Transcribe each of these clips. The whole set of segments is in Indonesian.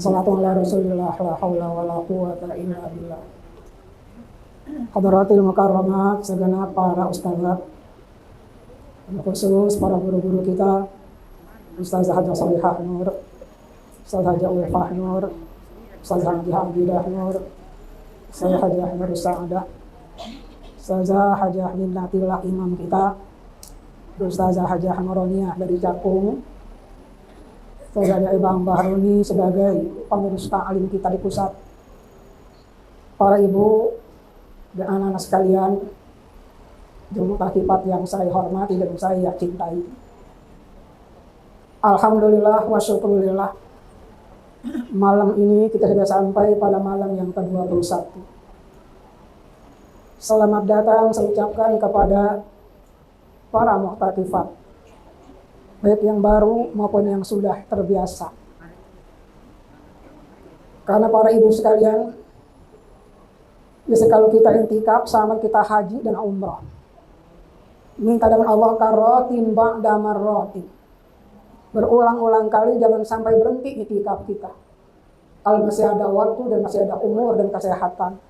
Salatu ala Rasulillah la haula wala quwwata illa billah. Hadratil mukarramat, segenap para ustazat, khusus para guru-guru kita, Ustazah Hajah Salihah Nur, Ustazah Hajah Ulfah Nur, Ustazah Hajah Abidah Nur, Ustazah Hajah Nur Sa'adah, Ustazah Hajah Minnatillah imam kita, Ustazah Hajah Nuroniyah dari Cakung, Ustazah Hajah Ibang Bahruni sebagai pengurus ta'lim kita di pusat, para ibu dan anak-anak sekalian, jemaah takipat yang saya hormati dan saya cintai. Alhamdulillah wa syukurillah, malam ini kita sudah sampai pada malam yang ke-21. Selamat datang saya ucapkan kepada para muhtakifat, baik yang baru maupun yang sudah terbiasa. Karena para ibu sekalian, biasa kalau kita intikaf sama kita haji dan umrah. Minta dengan Allah karotin ba'da marrotin. Berulang-ulang kali, jangan sampai berhenti itikaf kita. Kalau masih ada waktu dan masih ada umur dan kesehatan.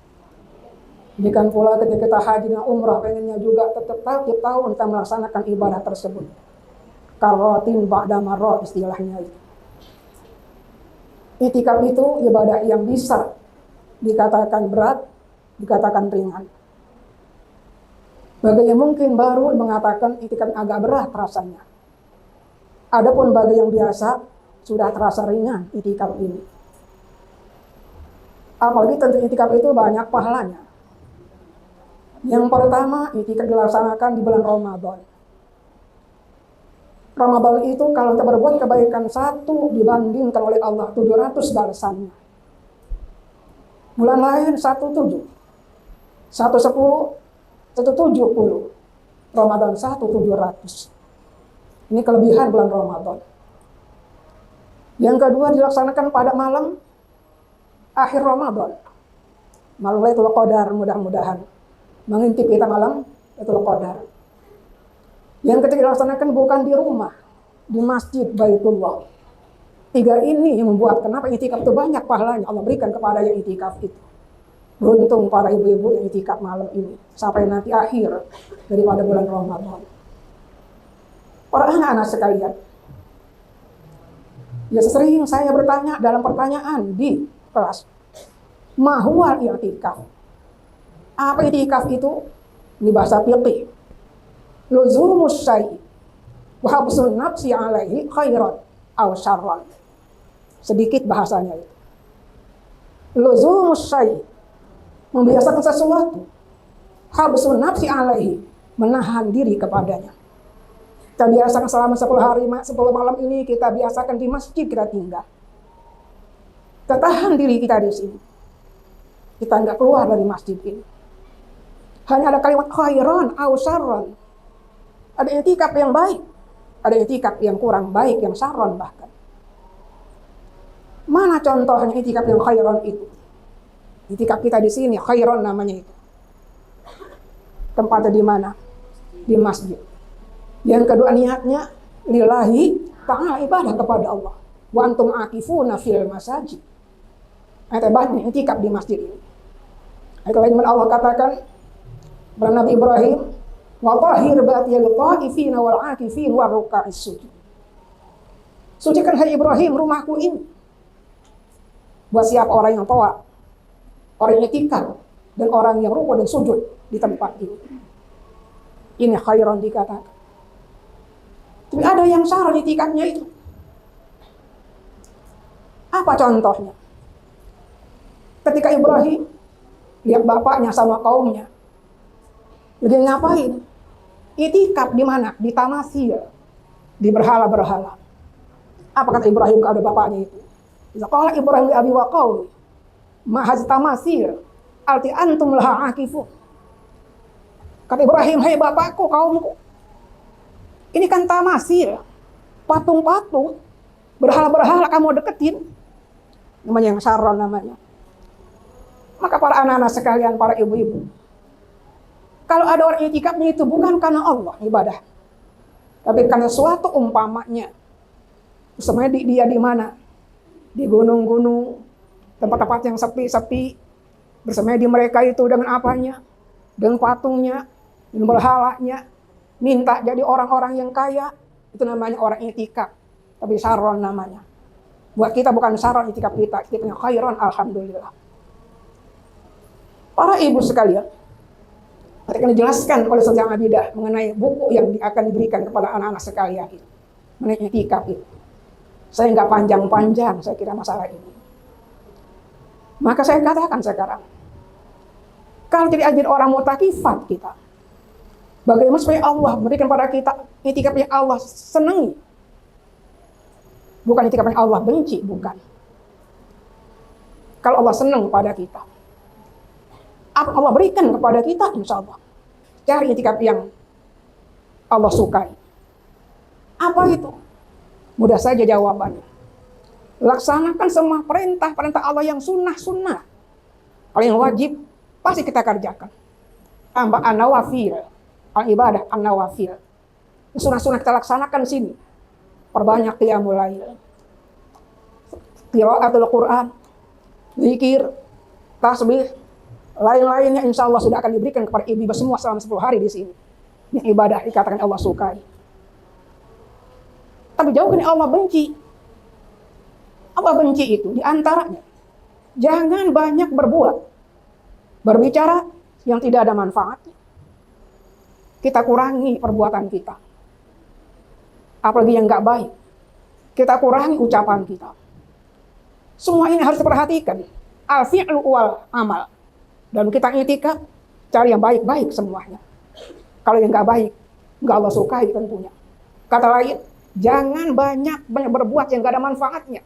Demikian pula ketika kita haji dan umrah, pengennya juga tetap tiap tahun kita melaksanakan ibadah tersebut. Karotin ba'da marrot istilahnya itu. Itikaf itu ibadah yang bisa dikatakan berat, dikatakan ringan. Bagi yang mungkin baru mengatakan itikaf agak berat rasanya. Adapun bagi yang biasa sudah terasa ringan itikaf ini. Apalagi tentu itikaf itu banyak pahalanya. Yang pertama, itikaf dilaksanakan di bulan Ramadan. Ramadan itu kalau kita berbuat kebaikan satu dibandingkan oleh Allah 700 balasannya. Bulan lain 17, 110, 170, Ramadan 1700. Ini kelebihan bulan Ramadan. Yang kedua dilaksanakan pada malam akhir Ramadan. Malam Lailatul Qadar, mudah-mudahan mengintip kita malam Lailatul Qadar. Yang ketiga dilaksanakan bukan di rumah, di Masjid Baitullah. Tiga ini yang membuat kenapa itikaf itu banyak pahalanya Allah berikan kepada yang itikaf itu. Beruntung para ibu-ibu yang itikaf malam ini sampai nanti akhir daripada bulan Ramadan. Para anak-anak sekalian, ya sering saya bertanya dalam pertanyaan di kelas, mahwal i'tikaf. Apa i'tikaf itu? Ini bahasa fiqih. Luzumus syai' wa habsun nafsi alaihi khairan aw syarran. Sedikit bahasanya itu. Luzumus syai', membiasakan sesuatu. Habsun nafsi alaihi, menahan diri kepadanya. Kita biasakan selama 10 hari, 10 malam ini kita biasakan di masjid kita tinggal. Kita tahan diri kita di sini. Kita enggak keluar dari masjid ini. Hanya ada kalimat khairan aw syarran. Ada i'tikaf yang baik, ada i'tikaf yang kurang baik, yang syarran bahkan. Mana contohnya i'tikaf yang khairan itu? I'tikaf kita di sini khairan namanya itu. Tempatnya di mana? Di masjid. Yang kedua niatnya lillahi ta'ala, ibadah kepada Allah. Wa antum akifuna fil masajid. Ayat ibadahnya i'tikaf di masjid ini. Ayat lain Allah katakan kepada Nabi Ibrahim, wa tahhir batiyal ta'ifin wal 'akifin war ruka'is sujud. Sucikan hai Ibrahim rumahku ini. Buat siapa orang yang taat, orang yang i'tikaf, dan orang yang rukuk dan sujud di tempat ini. Ini khairan dikatakan. Tapi ada yang syarran i'tikafnya itu. Apa contohnya? Ketika Ibrahim lihat bapaknya sama kaumnya lagi ngapain? I'tikaf di mana? Di tamasil, di berhala-berhala. Apa kata Ibrahim kepada bapaknya itu? Qala Ibrahim li abi wa qaumi ma haz tamasil alti antum laha akifun. Kata Ibrahim, hai bapakku, kaumku, ini kan tamasil, patung-patung, berhala-berhala kamu deketin. Namanya yang syarran namanya. Maka para anak-anak sekalian, para ibu-ibu, kalau ada orang i'tikafnya itu bukan karena Allah ibadah, tapi karena suatu umpamanya. Sebenarnya dia di mana? di gunung-gunung, tempat-tempat yang sepi-sepi, bersemedi mereka itu dengan apanya? Dengan patungnya, dengan berhalanya, minta jadi orang-orang yang kaya. Itu namanya orang i'tikaf. Tapi saron namanya. Buat kita bukan saron i'tikaf kita punya khairan, alhamdulillah. Para ibu sekalian, ketika dijelaskan oleh Ustaz Abidah mengenai buku yang akan diberikan kepada anak-anak sekalian itu, mengenai i'tikaf itu, saya nggak panjang-panjang saya kira masalah ini. Maka saya katakan sekarang, kalau jadi ajin orang mutakifat kita, bagaimana supaya Allah memberikan pada kita i'tikaf yang Allah senangi, bukan i'tikaf yang Allah benci, bukan. Kalau Allah senang pada kita, apa Allah berikan kepada kita, insya Allah. Cari i'tikaf yang Allah sukai. Apa itu? Mudah saja jawabannya. Laksanakan semua perintah Allah yang sunnah-sunnah. Kalau yang wajib, pasti kita kerjakan. Tambah an-nawafil, al-ibadah an-nawafil. Sunnah-sunnah kita laksanakan di sini. Perbanyak qiyamul lail, qiraatul Quran, zikir, tasbih, lain-lainnya insya Allah sudah akan diberikan kepada ibu-ibu semua selama 10 hari di sini. Yang ibadah dikatakan Allah sukai. Tapi jauhkan yang Allah benci. Allah benci itu diantaranya, jangan banyak berbicara yang tidak ada manfaatnya. Kita kurangi perbuatan kita. Apalagi yang nggak baik. Kita kurangi ucapan kita. Semua ini harus diperhatikan. Al-fi'lu wal amal. Dan kita i'tikaf, cari yang baik-baik semuanya. Kalau yang nggak baik, nggak Allah sukai tentunya. Kata lain, jangan banyak berbuat yang nggak ada manfaatnya.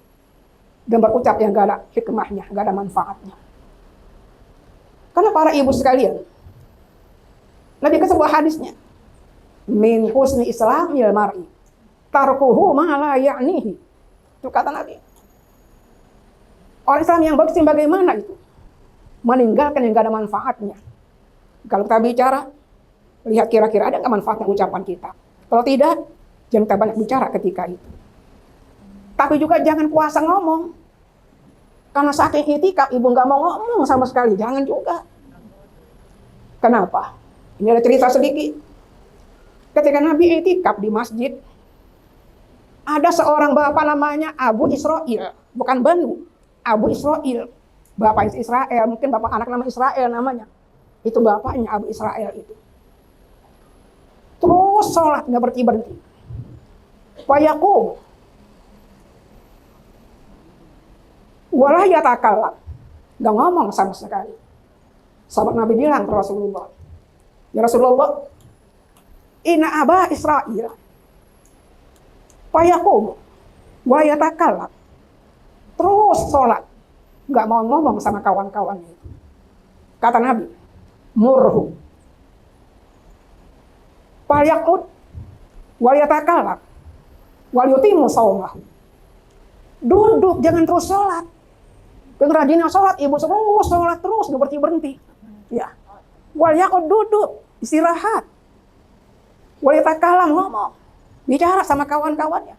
Dan berucap yang nggak ada hikmahnya, nggak ada manfaatnya. Karena para ibu sekalian, Nabi ke sebuah hadisnya, min husni islamil mar'i tarkuhu ma la ya'nihi. Itu kata Nabi. Orang Islam yang bagus bagaimana itu? Meninggalkan yang gak ada manfaatnya. Kalau kita bicara, lihat kira-kira ada nggak manfaatnya ucapan kita. Kalau tidak, jangan kita banyak bicara ketika itu. Tapi juga jangan puasa ngomong. Karena saking i'tikaf, ibu nggak mau ngomong sama sekali. Jangan juga. Kenapa? Ini ada cerita sedikit. Ketika Nabi i'tikaf di masjid, ada seorang bapak namanya Abu Israil. Bukan Banu, Abu Israil. Bapak Israel, mungkin bapak anak nama Israel namanya. Itu bapaknya Abu Israel itu. Terus sholat nggak berhenti-berhenti. Fayakum wala yatakallam, nggak ngomong sama sekali. Sahabat Nabi bilang ke Rasulullah, ya Rasulullah, inna aba Israel fayakum wala yatakallam, terus sholat nggak mau ngomong sama kawan-kawannya itu. Kata Nabi, murhu falyaqud wal yatakallam wal yutimu shaumah. Duduk, jangan terus sholat. Rajinnya sholat, ibu terus sholat terus, nggak berhenti-berhenti. Ya, wal yaqud, duduk, istirahat. Wal yatakallam, ngomong, bicara sama kawan-kawannya.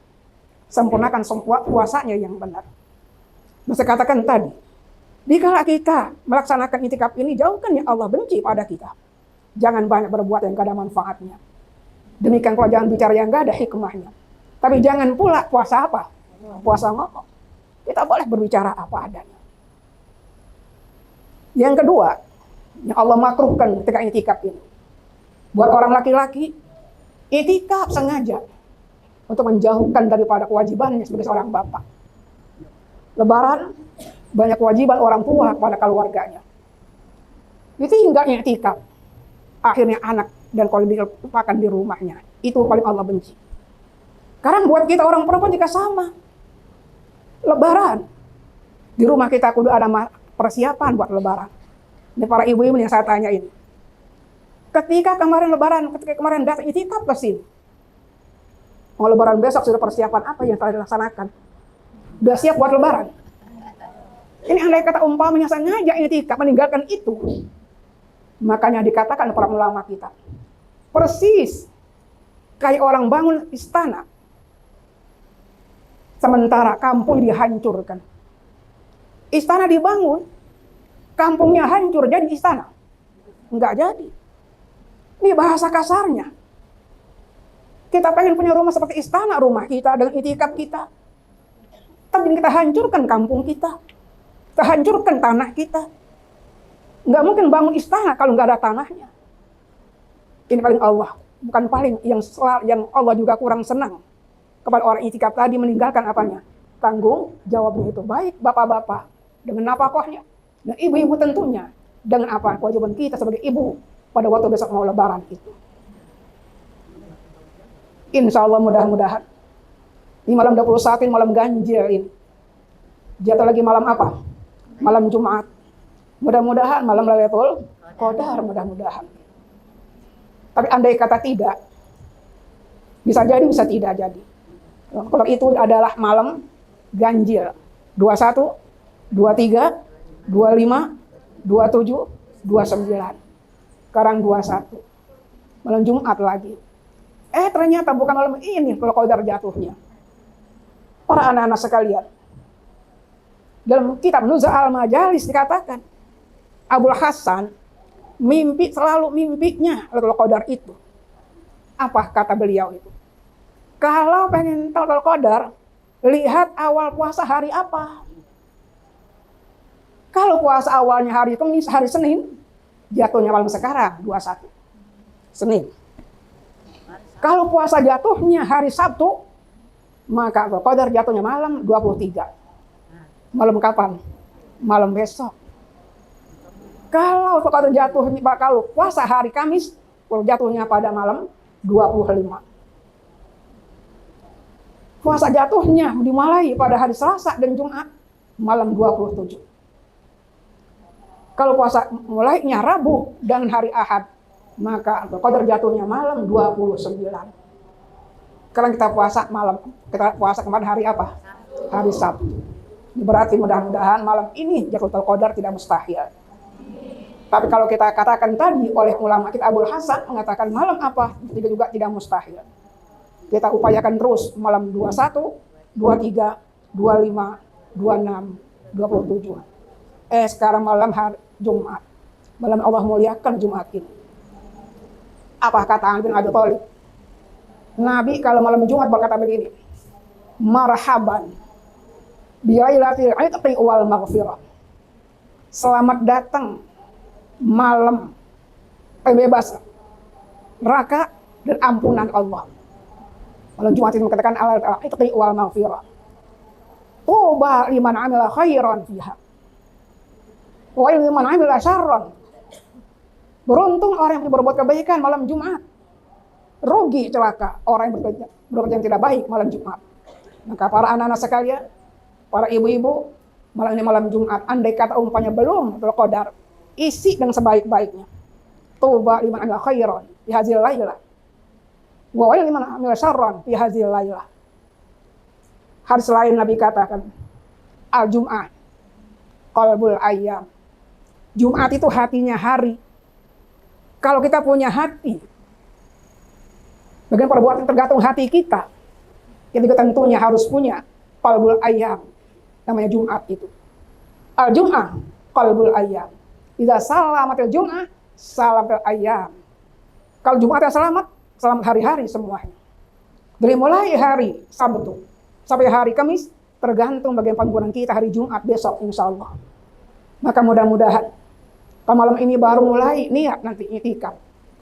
Sempurnakan puasanya yang benar. Saya katakan tadi, dikala kita melaksanakan i'tikaf ini, jauhkan yang Allah benci pada kita. Jangan banyak berbuat yang gak ada manfaatnya. Demikian pula jangan bicara yang gak ada hikmahnya. Tapi jangan pula puasa apa? Puasa ngomong. Kita boleh berbicara apa adanya. Yang kedua, yang Allah makruhkan ketika i'tikaf ini, buat orang laki-laki, i'tikaf sengaja untuk menjauhkan daripada kewajibannya sebagai seorang bapak. Lebaran, banyak kewajiban orang tua pada keluarganya. Itu hingga i'tikaf. Akhirnya anak dan kalau dilupakan di rumahnya. Itu paling Allah benci. Sekarang buat kita orang perempuan juga sama. Lebaran. Di rumah kita kudu ada persiapan buat lebaran. Ini para ibu-ibu yang saya tanya ini. Ketika kemarin lebaran, ketika kemarin datang i'tikaf ke sini. Mau lebaran besok sudah persiapan apa yang telah dilaksanakan? Sudah siap buat lebaran. Ini andai kata umpamanya sengaja i'tikaf meninggalkan itu. Makanya dikatakan para ulama kita. Persis kayak orang bangun istana. Sementara kampung dihancurkan. Istana dibangun, kampungnya hancur jadi istana. Enggak jadi. Ini bahasa kasarnya. Kita pengen punya rumah seperti istana rumah kita dengan itikaf kita. Tapi kita hancurkan kampung kita. Kita hancurkan tanah kita. Nggak mungkin bangun istana kalau nggak ada tanahnya. Ini paling Allah. Bukan paling yang Allah juga kurang senang. Kepada orang itikaf tadi meninggalkan apanya? Tanggung jawabnya itu. Baik bapak-bapak dengan nafkahnya. Dan ibu-ibu tentunya. Dengan apa? Kewajiban kita sebagai ibu. Pada waktu besok mau lebaran itu. Insya Allah mudah-mudahan. Ini malam 21, ini malam ganjil ini. Jatuh lagi malam apa? Malam Jumat. Mudah-mudahan malam Lailatul Qadar, mudah-mudahan. Tapi andai kata tidak, bisa jadi, bisa tidak jadi. Kalau itu adalah malam ganjil. 21, 23, 25, 27, 29. Sekarang 21. Malam Jumat lagi. Ternyata bukan malam ini kalau Qadar jatuhnya. Para anak-anak sekalian. Dalam kitab Nuzul Al-Majalis dikatakan, Abul Hasan selalu mimpinya Lailatul Qadar itu. Apa kata beliau itu? Kalau pengen tahu Lailatul Qadar, lihat awal puasa hari apa. Kalau puasa awalnya hari Kamis, hari Senin, jatuhnya malam sekarang 21. Senin. Kalau puasa jatuhnya hari Sabtu, maka Lailatul Qadar jatuhnya malam 23. Malam kapan? Malam besok. Kalau Lailatul Qadar jatuhnya, kalau puasa hari Kamis, jatuhnya pada malam 25. Puasa jatuhnya dimulai pada hari Selasa dan Jumat, malam 27. Kalau puasa mulainya Rabu dan hari Ahad, maka Qadar jatuhnya malam 29. Sekarang kita puasa kemarin hari apa? Hari Sabtu. Berarti mudah-mudahan malam ini Lailatul Qadar tidak mustahil. Tapi kalau kita katakan tadi oleh ulama kita Abul Hasan mengatakan malam apa? Juga tidak mustahil. Kita upayakan terus malam 21, 23, 25, 26, 27. Sekarang malam hari Jumat. Malam Allah muliakan Jumat ini. Apa kata Ali bin Abi Thalib? Nabi kalau malam Jumat berkata begini, marhaban bilailatil itqi wal maghfirah. Selamat datang malam bebas neraka dan ampunan Allah. Malam Jumat itu mengatakan al-itqi wal maghfirah. Tuba liman amila khairan fiha. Wa liman amila syarran. Beruntung orang yang berbuat kebaikan malam Jumat. Rugi celaka orang yang berbuat yang tidak baik malam Jumat. Maka para anak-anak sekalian, para ibu-ibu, malam ini malam Jumat, andai kata umpamanya belum Lailatul Qadar, isi dengan sebaik-baiknya. Tuba liman amila khairan fi hadzal lailah. Wa liman amila syarran fi hadzal lailah. Hadis lain Nabi katakan, al-Jum'ah qalbul ayyam. Jumat itu hatinya hari. Kalau kita punya hati, bagian perbuatan tergantung hati kita. Kita tentunya harus punya qalbul ayyam. Namanya Jumat itu. Al-Jum'ah qalbul ayyam. Idza salamatil Jum'ah salamatil ayyam. Kalau Jumat selamat, selamat hari-hari semuanya. Dari mulai hari Sabtu sampai hari Kamis, tergantung bagian penggunaan kita hari Jumat besok insya Allah. Maka mudah-mudahan kalau malam ini baru mulai niat nanti itikaf.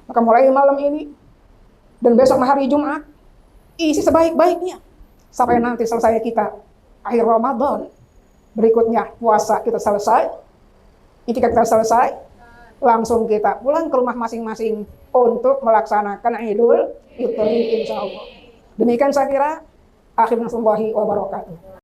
Maka mulai malam ini dan besok hari Jumat isi sebaik-baiknya sampai nanti selesai kita akhir Ramadan. Berikutnya puasa kita selesai, itikaf kita selesai, langsung kita pulang ke rumah masing-masing untuk melaksanakan Idul Fitri insya Allah. Demikian saya kira. Akhirnya wabarakatuh.